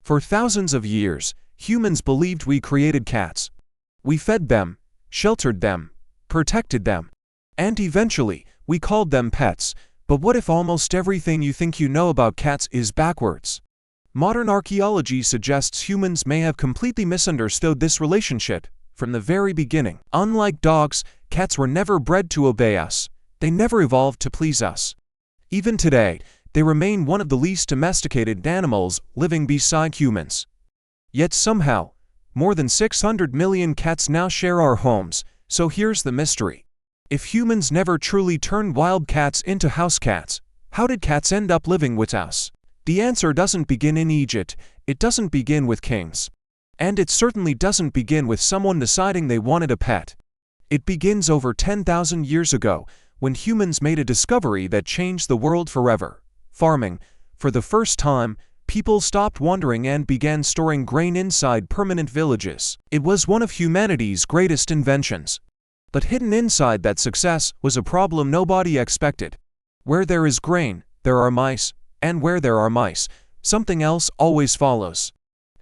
For thousands of years, humans believed we created cats. We fed them, sheltered them, protected them, and eventually, we called them pets. But what if almost everything you think you know about cats is backwards? Modern archaeology suggests humans may have completely misunderstood this relationship from the very beginning. Unlike dogs, cats were never bred to obey us. They never evolved to please us. Even today, they remain one of the least domesticated animals living beside humans. Yet somehow, more than 600 million cats now share our homes, so here's the mystery. If humans never truly turned wild cats into house cats, how did cats end up living with us? The answer doesn't begin in Egypt, it doesn't begin with kings. And it certainly doesn't begin with someone deciding they wanted a pet. It begins over 10,000 years ago, when humans made a discovery that changed the world forever. Farming. For the first time, people stopped wandering and began storing grain inside permanent villages. It was one of humanity's greatest inventions. But hidden inside that success was a problem nobody expected. Where there is grain, there are mice, and where there are mice, something else always follows.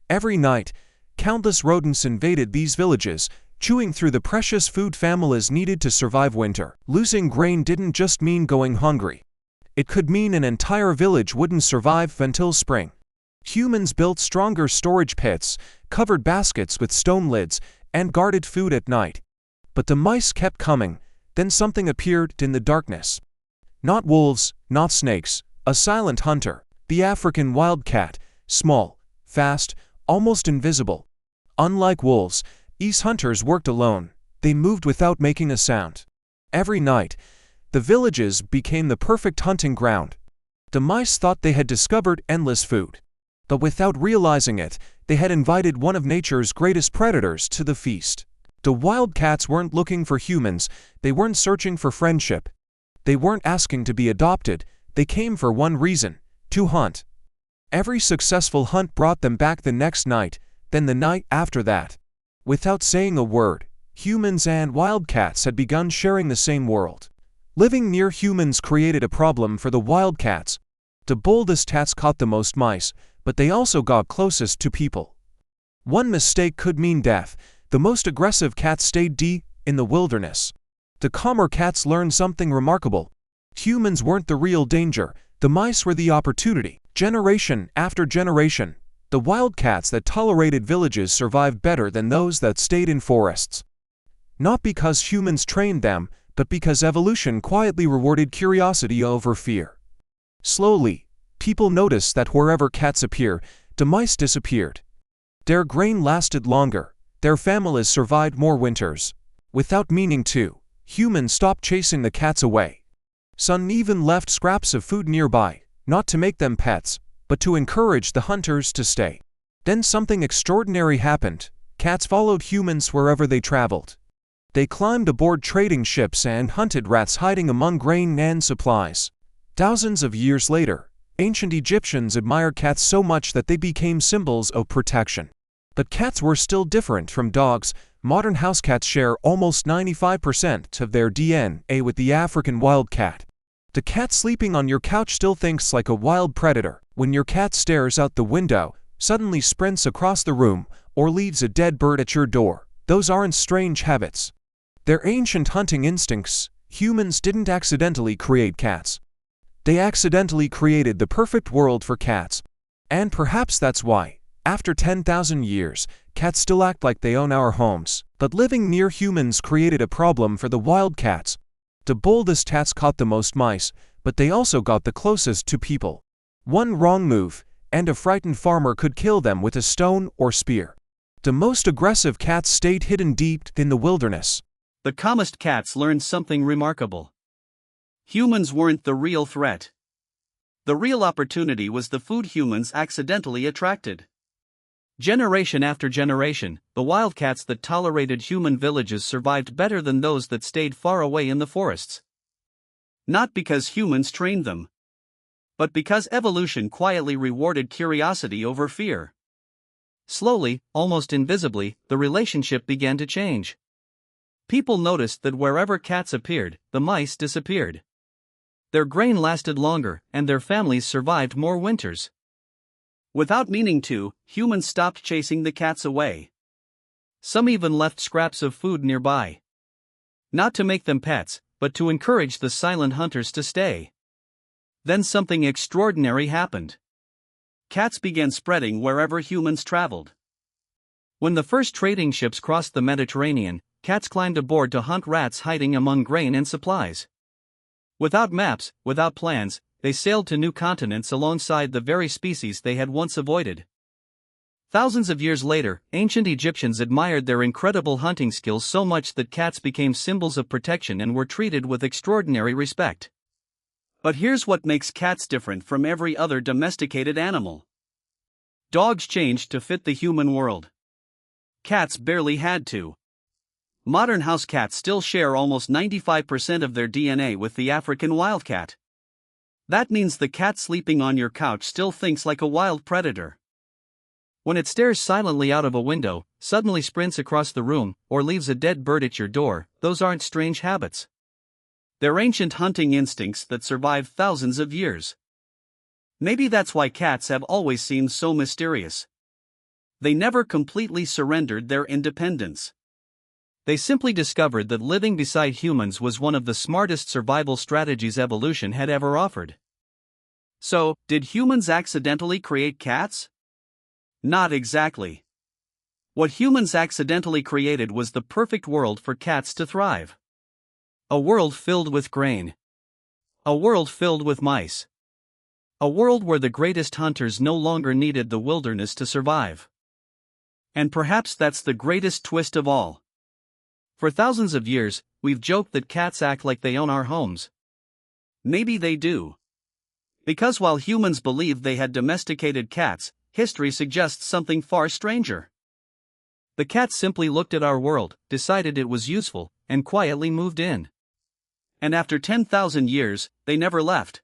Every night, countless rodents invaded these villages, chewing through the precious food families needed to survive winter. Losing grain didn't just mean going hungry. It could mean an entire village wouldn't survive until spring. Humans built stronger storage pits, covered baskets with stone lids, and guarded food at night. But the mice kept coming. Then something appeared in the darkness. Not wolves, not snakes, a silent hunter, the African wildcat, small, fast, almost invisible. Unlike wolves, these hunters worked alone. They moved without making a sound. Every night, the villages became the perfect hunting ground. The mice thought they had discovered endless food. But without realizing it, they had invited one of nature's greatest predators to the feast. The wildcats weren't looking for humans, they weren't searching for friendship. They weren't asking to be adopted, they came for one reason: to hunt. Every successful hunt brought them back the next night, then the night after that. Without saying a word, humans and wildcats had begun sharing the same world. Living near humans created a problem for the wildcats. The boldest cats caught the most mice, but they also got closest to people. One mistake could mean death. The most aggressive cats stayed deep in the wilderness. The calmer cats learned something remarkable. Humans weren't the real danger, the mice were the opportunity. Generation after generation, the wildcats that tolerated villages survived better than those that stayed in forests. Not because humans trained them, but because evolution quietly rewarded curiosity over fear. Slowly, people noticed that wherever cats appear, the mice disappeared. Their grain lasted longer. Their families survived more winters. Without meaning to, humans stopped chasing the cats away. Some even left scraps of food nearby, not to make them pets, but to encourage the hunters to stay. Then something extraordinary happened. Cats followed humans wherever they traveled. They climbed aboard trading ships and hunted rats hiding among grain and supplies. Thousands of years later, ancient Egyptians admired cats so much that they became symbols of protection. But cats were still different from dogs. Modern house cats share almost 95% of their DNA with the African wildcat. The cat sleeping on your couch still thinks like a wild predator. When your cat stares out the window, suddenly sprints across the room, or leaves a dead bird at your door, those aren't strange habits. They're ancient hunting instincts. Humans didn't accidentally create cats. They accidentally created the perfect world for cats. And perhaps that's why, after 10,000 years, cats still act like they own our homes. But living near humans created a problem for the wildcats. The boldest cats caught the most mice, but they also got the closest to people. One wrong move, and a frightened farmer could kill them with a stone or spear. The most aggressive cats stayed hidden deep in the wilderness. The calmest cats learned something remarkable. Humans weren't the real threat. The real opportunity was the food humans accidentally attracted. Generation after generation, the wildcats that tolerated human villages survived better than those that stayed far away in the forests. Not because humans trained them, but because evolution quietly rewarded curiosity over fear. Slowly, almost invisibly, the relationship began to change. People noticed that wherever cats appeared, the mice disappeared. Their grain lasted longer, and their families survived more winters. Without meaning to, humans stopped chasing the cats away. Some even left scraps of food nearby. Not to make them pets, but to encourage the silent hunters to stay. Then something extraordinary happened. Cats began spreading wherever humans traveled. When the first trading ships crossed the Mediterranean, cats climbed aboard to hunt rats hiding among grain and supplies. Without maps, without plans, they sailed to new continents alongside the very species they had once avoided. Thousands of years later, ancient Egyptians admired their incredible hunting skills so much that cats became symbols of protection and were treated with extraordinary respect. But here's what makes cats different from every other domesticated animal. Dogs changed to fit the human world. Cats barely had to. Modern house cats still share almost 95% of their DNA with the African wildcat. That means the cat sleeping on your couch still thinks like a wild predator. When it stares silently out of a window, suddenly sprints across the room, or leaves a dead bird at your door, those aren't strange habits. They're ancient hunting instincts that survived thousands of years. Maybe that's why cats have always seemed so mysterious. They never completely surrendered their independence. They simply discovered that living beside humans was one of the smartest survival strategies evolution had ever offered. So, did humans accidentally create cats? Not exactly. What humans accidentally created was the perfect world for cats to thrive. A world filled with grain. A world filled with mice. A world where the greatest hunters no longer needed the wilderness to survive. And perhaps that's the greatest twist of all. For thousands of years, we've joked that cats act like they own our homes. Maybe they do. Because while humans believed they had domesticated cats, history suggests something far stranger. The cats simply looked at our world, decided it was useful, and quietly moved in. And after 10,000 years, they never left.